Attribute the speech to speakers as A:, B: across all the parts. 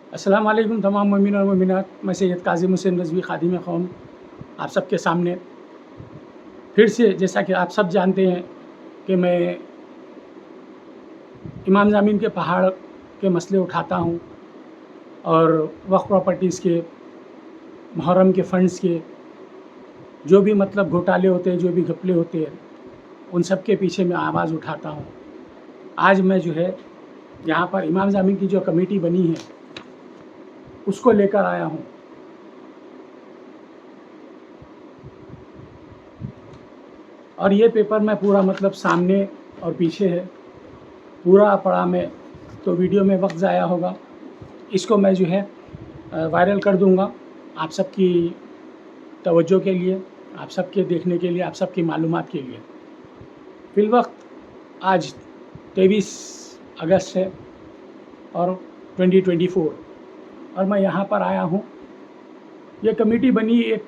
A: अस्सलाम वालेकुम तमाम मोमिन और मोमिनात। मैं सैयद काज़िम हुसैन रज़वी ख़ादिम क़ौम आप सबके सामने फिर से, जैसा कि आप सब जानते हैं कि मैं इमाम ज़मीन के पहाड़ के मसले उठाता हूँ और वक्फ़ प्रॉपर्टीज़ के, मुहर्रम के फ़ंड्स के जो भी मतलब घोटाले होते हैं, जो भी घपले होते हैं, उन सब के पीछे मैं आवाज़ उठाता हूँ। आज मैं जो है यहाँ पर इमाम ज़मीन की जो कमेटी बनी है उसको लेकर आया हूँ। और ये पेपर में पूरा मतलब सामने और पीछे है, पूरा पढ़ा मैं तो वीडियो में वक्त ज़ाया होगा। इसको मैं जो है वायरल कर दूँगा आप सबकी तवज्जो के लिए, आप सबके देखने के लिए, आप सबकी मालूमात के लिए। फ़िलवक्त आज 23 अगस्त है और 2024 और मैं यहाँ पर आया हूँ। ये कमेटी बनी 1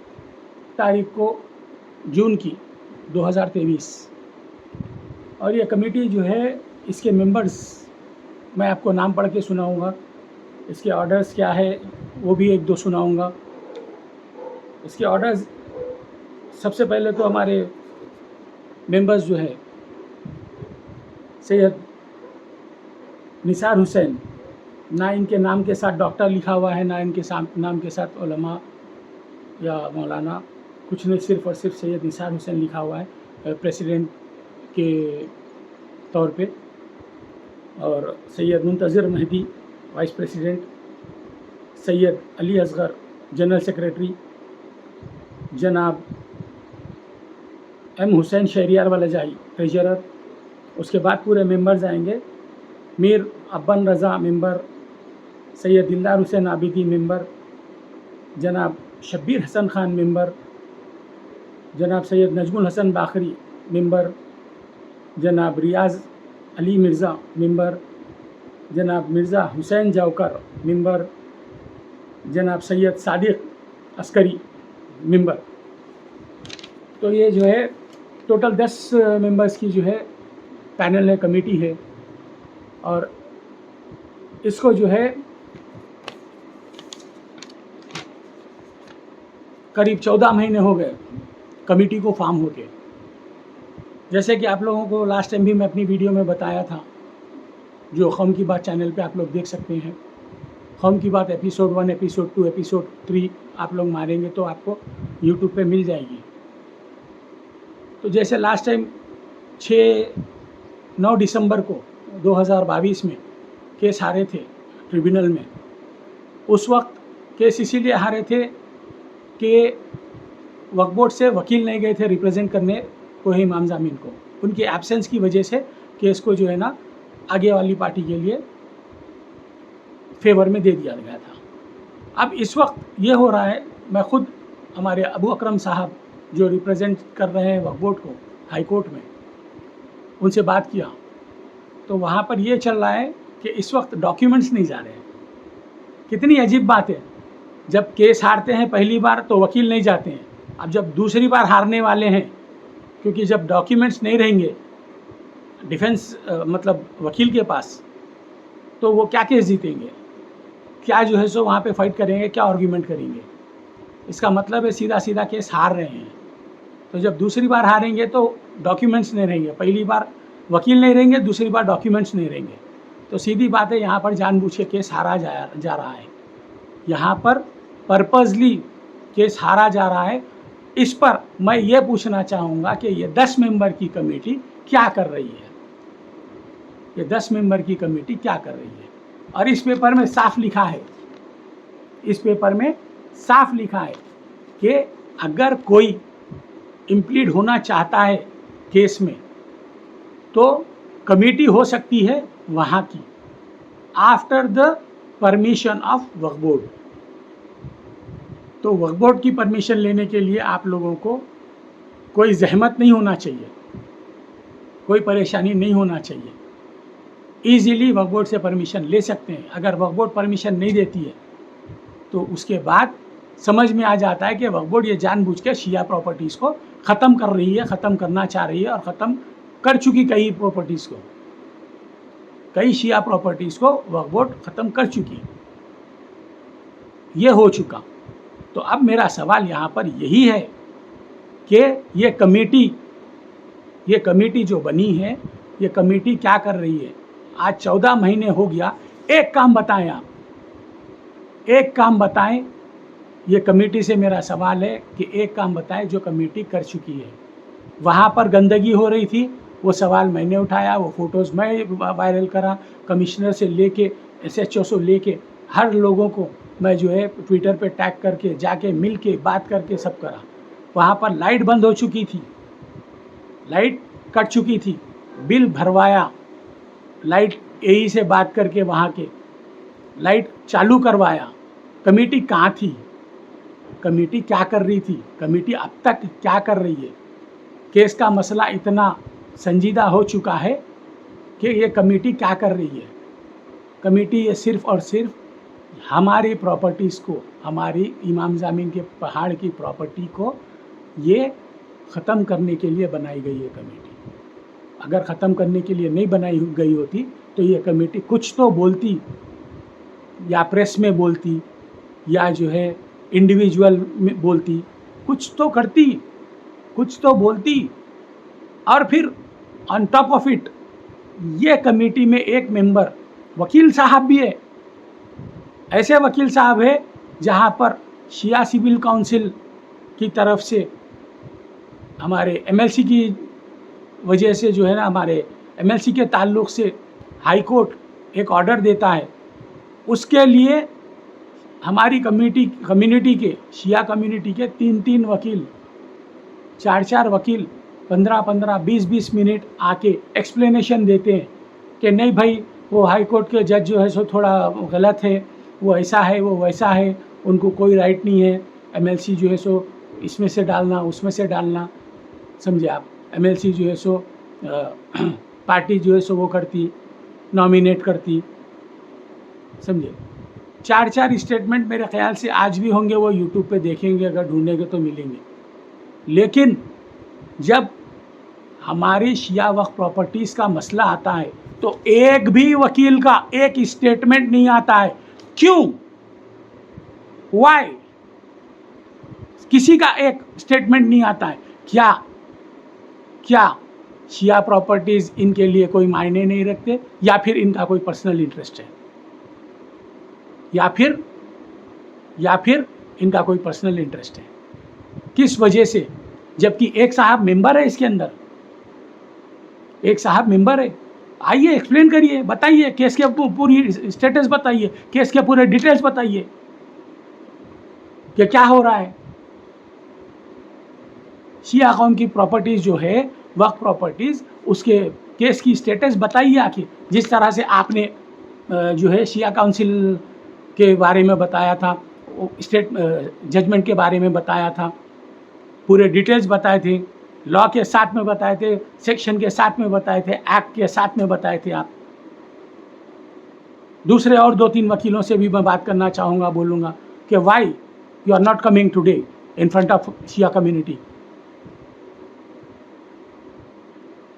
A: तारीख को जून की 2023 और ये कमेटी जो है, इसके मेंबर्स मैं आपको नाम पढ़ के सुनाऊंगा। इसके ऑर्डर्स क्या है वो भी 1-2 सुनाऊंगा। इसके ऑर्डर्स, सबसे पहले तो हमारे मेंबर्स जो है सैयद निसार हुसैन, ना इनके नाम के साथ डॉक्टर लिखा हुआ है, ना इनके नाम के साथ उलमा या मौलाना, कुछ नहीं, सिर्फ़ और सिर्फ सैयद निसार हुसैन लिखा हुआ है प्रेसिडेंट के तौर पे। और Syed Muntazir Mehdi vice president, Syed Ali Asghar general secretary, जनाब एम हुसैन शहरियार वलजाई ट्रेजरर। उसके बाद पूरे मेंबर्स आएंगे। मीर अब्बन रज़ा मेंबर, सैयद दिलदार हुसैन आबिदी मेंबर, जनाब शब्बीर हसन ख़ान मेंबर, जनाब सैयद नजमुल हसन बाखरी मेंबर, जनाब रियाज़ अली मिर्ज़ा मेंबर, जनाब मिर्ज़ा हुसैन जावकर मेंबर, जनाब सैयद सादिक अस्करी मेंबर। तो ये जो है टोटल 10 मेंबर्स की जो है पैनल है, कमेटी है। और इसको जो है करीब 14 महीने हो गए कमेटी को फॉर्म होके। जैसे कि आप लोगों को लास्ट टाइम भी मैं अपनी वीडियो में बताया था, जो क़ौम की बात चैनल पे आप लोग देख सकते हैं। क़ौम की बात एपिसोड 1, एपिसोड 2, एपिसोड 3 आप लोग मारेंगे तो आपको यूट्यूब पे मिल जाएगी। तो जैसे लास्ट टाइम 9 दिसंबर को 2022 में केस हारे थे ट्रिब्यूनल में। उस वक्त केस इसीलिए हारे थे कि वक्फ बोर्ड से वकील नहीं गए थे रिप्रेजेंट करने को ही इमाम ज़मीन को। उनकी एब्सेंस की वजह से केस को जो है ना आगे वाली पार्टी के लिए फेवर में दे दिया गया था। अब इस वक्त ये हो रहा है, मैं खुद हमारे अबू अकरम साहब जो रिप्रेजेंट कर रहे हैं वक्फ बोर्ड को हाई कोर्ट में, उनसे बात किया तो वहाँ पर ये चल रहा है कि इस वक्त डॉक्यूमेंट्स नहीं जा रहे हैं। कितनी अजीब बात है, जब केस हारते हैं पहली बार तो वकील नहीं जाते हैं। अब जब दूसरी बार हारने वाले हैं, क्योंकि जब डॉक्यूमेंट्स नहीं रहेंगे डिफेंस मतलब वकील के पास, तो वो क्या केस जीतेंगे, क्या जो है सो वहाँ पे फाइट करेंगे, क्या आर्ग्यूमेंट करेंगे। इसका मतलब है सीधा सीधा केस हार रहे हैं। तो जब दूसरी बार हारेंगे तो डॉक्यूमेंट्स नहीं रहेंगे, पहली बार वकील नहीं रहेंगे, दूसरी बार डॉक्यूमेंट्स नहीं रहेंगे। तो सीधी बात है, यहाँ पर जानबूझ के केस हारा जा रहा है। यहाँ पर पर्पसली केस हारा जा रहा है। इस पर मैं ये पूछना चाहूँगा कि ये 10 मेंबर की कमेटी क्या कर रही है, ये 10 मेंबर की कमेटी क्या कर रही है। और इस पेपर में साफ लिखा है, इस पेपर में साफ लिखा है कि अगर कोई इम्प्लीड होना चाहता है केस में तो कमेटी हो सकती है वहाँ की, after the permission of Waqf board. तो वक्फ बोर्ड की परमिशन लेने के लिए आप लोगों को कोई जहमत नहीं होना चाहिए, कोई परेशानी नहीं होना चाहिए। ईज़िली वक्फ बोर्ड से परमिशन ले सकते हैं। अगर वक्फ बोर्ड परमिशन नहीं देती है तो उसके बाद समझ में आ जाता है कि वक्फ बोर्ड ये जानबूझ के शिया प्रॉपर्टीज़ को ख़त्म कर रही है, ख़त्म करना चाह रही है और ख़त्म कर चुकी कई प्रॉपर्टीज़ को, कई शिया प्रॉपर्टीज़ को वक्फ बोर्ड ख़त्म कर चुकी। ये हो चुका। तो अब मेरा सवाल यहाँ पर यही है कि ये कमेटी जो बनी है, ये कमेटी क्या कर रही है? आज 14 महीने हो गया। एक काम बताएं आप, एक काम बताएं। ये कमेटी से मेरा सवाल है कि एक काम बताएं जो कमेटी कर चुकी है। वहाँ पर गंदगी हो रही थी, वो सवाल मैंने उठाया, वो फ़ोटोज़ मैं वायरल करा, कमिश्नर से लेके SHO से लेके हर लोगों को मैं जो है ट्विटर पे टैग करके जाके मिल के बात करके सब करा। वहाँ पर लाइट बंद हो चुकी थी, लाइट कट चुकी थी, बिल भरवाया, लाइट AE से बात करके वहाँ के लाइट चालू करवाया। कमेटी कहाँ थी? कमेटी क्या कर रही थी? कमेटी अब तक क्या कर रही है? केस का मसला इतना संजीदा हो चुका है कि ये कमेटी क्या कर रही है? कमेटी ये सिर्फ़ और सिर्फ हमारी प्रॉपर्टीज़ को, हमारी इमाम ज़मीन के पहाड़ की प्रॉपर्टी को ये ख़त्म करने के लिए बनाई गई है कमेटी। अगर ख़त्म करने के लिए नहीं बनाई गई होती तो ये कमेटी कुछ तो बोलती, या प्रेस में बोलती, या जो है इंडिविजुअल में बोलती, कुछ तो करती, कुछ तो बोलती। और फिर ऑन टॉप ऑफ इट ये कमेटी में एक मेंबर वकील साहब भी है। ऐसे वकील साहब है जहाँ पर शिया सिविल काउंसिल की तरफ से हमारे MLC की वजह से जो है ना, हमारे MLC के ताल्लुक़ से हाई कोर्ट एक ऑर्डर देता है, उसके लिए हमारी कम्युनिटी के, शिया कम्युनिटी के 3-3 वकील, 4-4 वकील 15-15, 20-20 मिनट आके एक्सप्लेनेशन देते हैं कि नहीं भाई वो हाई कोर्ट के जज जो है सो थोड़ा गलत है, वो ऐसा है, वो वैसा है, उनको कोई राइट नहीं है MLC जो है सो इसमें से डालना, उसमें से डालना। समझे आप? MLC जो है सो पार्टी जो है सो वो करती, नॉमिनेट करती। समझे? 4-4 स्टेटमेंट मेरे ख्याल से आज भी होंगे, वो यूट्यूब पे देखेंगे, अगर ढूंढेंगे तो मिलेंगे। लेकिन जब हमारी शिया वक्फ प्रॉपर्टीज़ का मसला आता है तो एक भी वकील का एक स्टेटमेंट नहीं आता है। क्यों? वाई? किसी का एक स्टेटमेंट नहीं आता है। क्या शिया प्रॉपर्टीज़ इनके लिए कोई मायने नहीं रखते, या फिर इनका कोई पर्सनल इंटरेस्ट है, या फिर इनका कोई पर्सनल इंटरेस्ट है? किस वजह से? जबकि एक साहब मेंबर है इसके अंदर, एक साहब मेंबर है। आइए एक्सप्लेन करिए, बताइए, केस के पूरी स्टेटस बताइए, केस के पूरे डिटेल्स बताइए कि क्या हो रहा है। शिया कौम की प्रॉपर्टीज़ जो है, वक्फ प्रॉपर्टीज़, उसके केस की स्टेटस बताइए आखिर। जिस तरह से आपने जो है शिया काउंसिल के बारे में बताया था, स्टेट जजमेंट के बारे में बताया था, पूरे डिटेल्स बताए थे, लॉ के साथ में बताए थे, सेक्शन के साथ में बताए थे, एक्ट के साथ में बताए थे आप। दूसरे और 2-3 वकीलों से भी मैं बात करना चाहूँगा, बोलूँगा कि why you are not coming today in front of Shia community.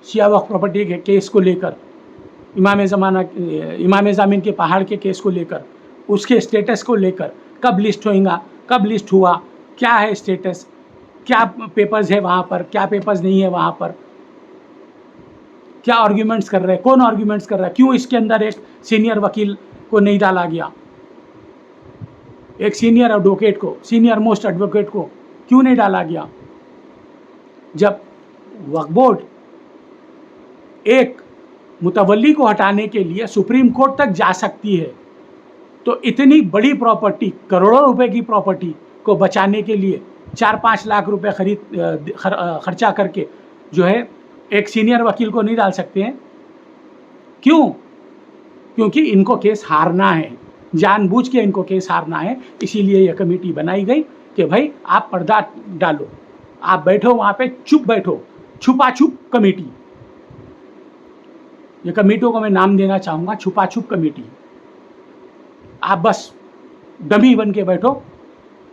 A: Shia वक्फ प्रॉपर्टी के केस को लेकर, इमाम ज़मीन के पहाड़ के केस को लेकर, उसके स्टेटस को लेकर, कब लिस्ट होगा, कब लिस्ट हुआ, क्या है स्टेटस, क्या पेपर्स है वहाँ पर, क्या पेपर्स नहीं है वहाँ पर, क्या आर्ग्यूमेंट्स कर रहे हैं, कौन आर्ग्यूमेंट्स कर रहा है, क्यों इसके अंदर एक सीनियर वकील को नहीं डाला गया, एक सीनियर एडवोकेट को, सीनियर मोस्ट एडवोकेट को क्यों नहीं डाला गया। जब वक्फ बोर्ड एक मुतवल्ली को हटाने के लिए सुप्रीम कोर्ट तक जा सकती है, तो इतनी बड़ी प्रॉपर्टी, करोड़ों रुपए की प्रॉपर्टी को बचाने के लिए 4-5 लाख रुपए खर्चा करके जो है एक सीनियर वकील को नहीं डाल सकते हैं। क्यों? क्योंकि इनको केस हारना है, जानबूझ के इनको केस हारना है। इसीलिए यह कमेटी बनाई गई कि भाई आप पर्दा डालो, आप बैठो वहाँ पे, चुप बैठो, छुपा छुप कमेटी। ये कमेटियों को मैं नाम देना चाहूँगा, छुपा छुप कमेटी। आप बस डमी बन के बैठो,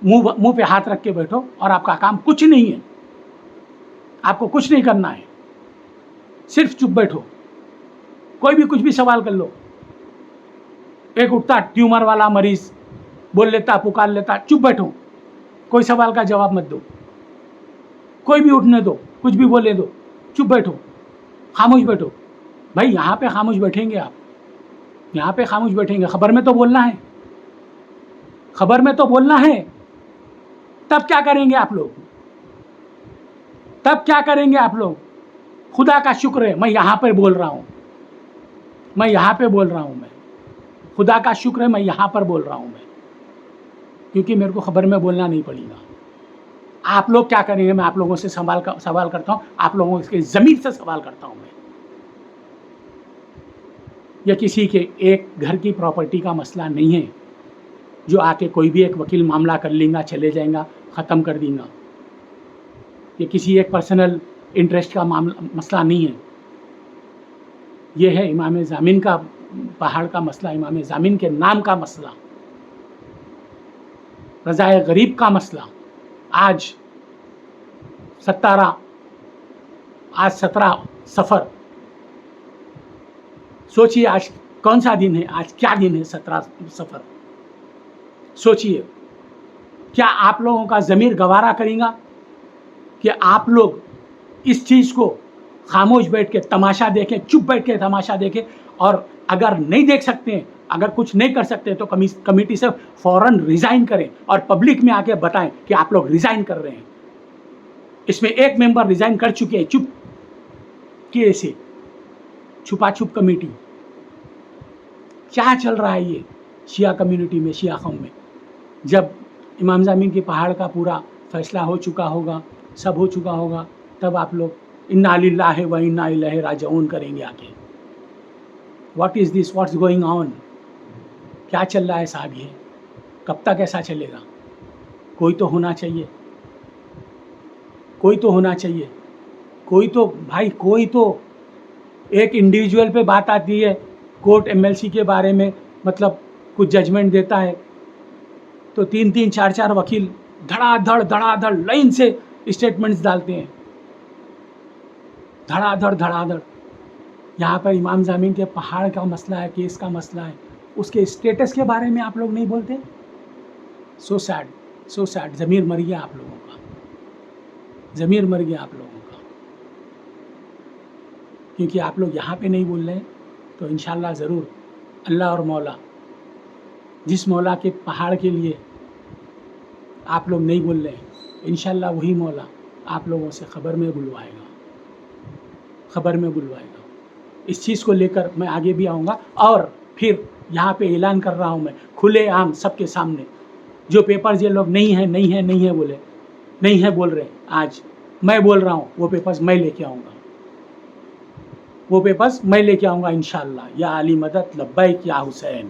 A: मुंह पे हाथ रख के बैठो, और आपका काम कुछ नहीं है, आपको कुछ नहीं करना है, सिर्फ चुप बैठो। कोई भी कुछ भी सवाल कर लो। एक उठता ट्यूमर वाला मरीज बोल लेता, पुकार लेता, चुप बैठो, कोई सवाल का जवाब मत दो, कोई भी उठने दो, कुछ भी बोले दो, चुप बैठो, खामोश बैठो। भाई यहाँ पे खामोश बैठेंगे आप, यहाँ पे खामोश बैठेंगे, खबर में तो बोलना है, खबर में तो बोलना है। तब क्या करेंगे आप लोग, तब क्या करेंगे आप लोग? खुदा का शुक्र है मैं यहाँ पर बोल रहा हूँ, मैं यहाँ पे बोल रहा हूँ, मैं खुदा का शुक्र है मैं यहाँ पर बोल रहा हूँ मैं, क्योंकि मेरे को खबर में बोलना नहीं पड़ेगा। आप लोग क्या करेंगे? मैं आप लोगों से सवाल करता हूँ, आप लोगों के ज़मीर से सवाल करता हूँ मैं। यह किसी के एक घर की प्रॉपर्टी का मसला नहीं है जो आके कोई भी एक वकील मामला कर लेगा, चले जाएगा, ख़त्म कर देगा। ये किसी एक पर्सनल इंटरेस्ट का मसला नहीं है। ये है इमाम ज़ामिन का पहाड़ का मसला, इमाम ज़ामिन के नाम का मसला, रज़ाए गरीब का मसला। आज 17 सफ़र, सोचिए आज कौन सा दिन है, आज क्या दिन है? 17 सफ़र। सोचिए, क्या आप लोगों का ज़मीर गवारा करेगा कि आप लोग इस चीज़ को खामोश बैठ के तमाशा देखें, चुप बैठ के तमाशा देखें? और अगर नहीं देख सकते हैं, अगर कुछ नहीं कर सकते तो कमेटी से फ़ौरन रिज़ाइन करें और पब्लिक में आके बताएं कि आप लोग रिज़ाइन कर रहे हैं। इसमें एक मेंबर रिज़ाइन कर चुके हैं, चुप किए से, छुपा छुप कमेटी। क्या चल रहा है ये शिया कम्युनिटी में, शिया कौम में? जब इमाम ज़ामिन के पहाड़ का पूरा फैसला हो चुका होगा, सब हो चुका होगा, तब आप लोग इन्ना लिल्लाहि व इन्ना इलैहि राजिऊन करेंगे आके। What is this, what's going on? क्या चल रहा है साहब ये? कब तक ऐसा चलेगा? कोई तो होना चाहिए, कोई तो होना चाहिए, कोई तो भाई, कोई तो। एक इंडिविजुअल पे बात आती है, कोर्ट एमएलसी के बारे में मतलब कुछ जजमेंट देता है तो 3-3, 4-4 वकील धड़ाधड़ लाइन से स्टेटमेंट्स डालते हैं, धड़ाधड़। यहाँ पर इमाम ज़ामिन के पहाड़ का मसला है, केस का मसला है, उसके स्टेटस के बारे में आप लोग नहीं बोलते। So sad, so sad. ज़मीर मर गया आप लोगों का, ज़मीर मर गया आप लोगों का, क्योंकि आप लोग यहाँ पे नहीं बोल रहे हैं तो इंशाल्लाह ज़रूर अल्लाह और मौला, जिस मौला के पहाड़ के लिए आप लोग नहीं बोल रहे हैं, इंशाल्लाह वही मौला आप लोगों से खबर में बुलवाएगा, खबर में बुलवाएगा। इस चीज़ को लेकर मैं आगे भी आऊँगा और फिर यहाँ पे ऐलान कर रहा हूँ मैं खुलेआम सबके सामने, जो पेपर्स ये लोग नहीं है बोले, नहीं है बोल रहे, आज मैं बोल रहा हूँ वो पेपर्स मैं लेके आऊँगा, वो पेपर्स मैं लेके आऊँगा इंशाल्लाह। या अली मदद, लब्बैक या हुसैन।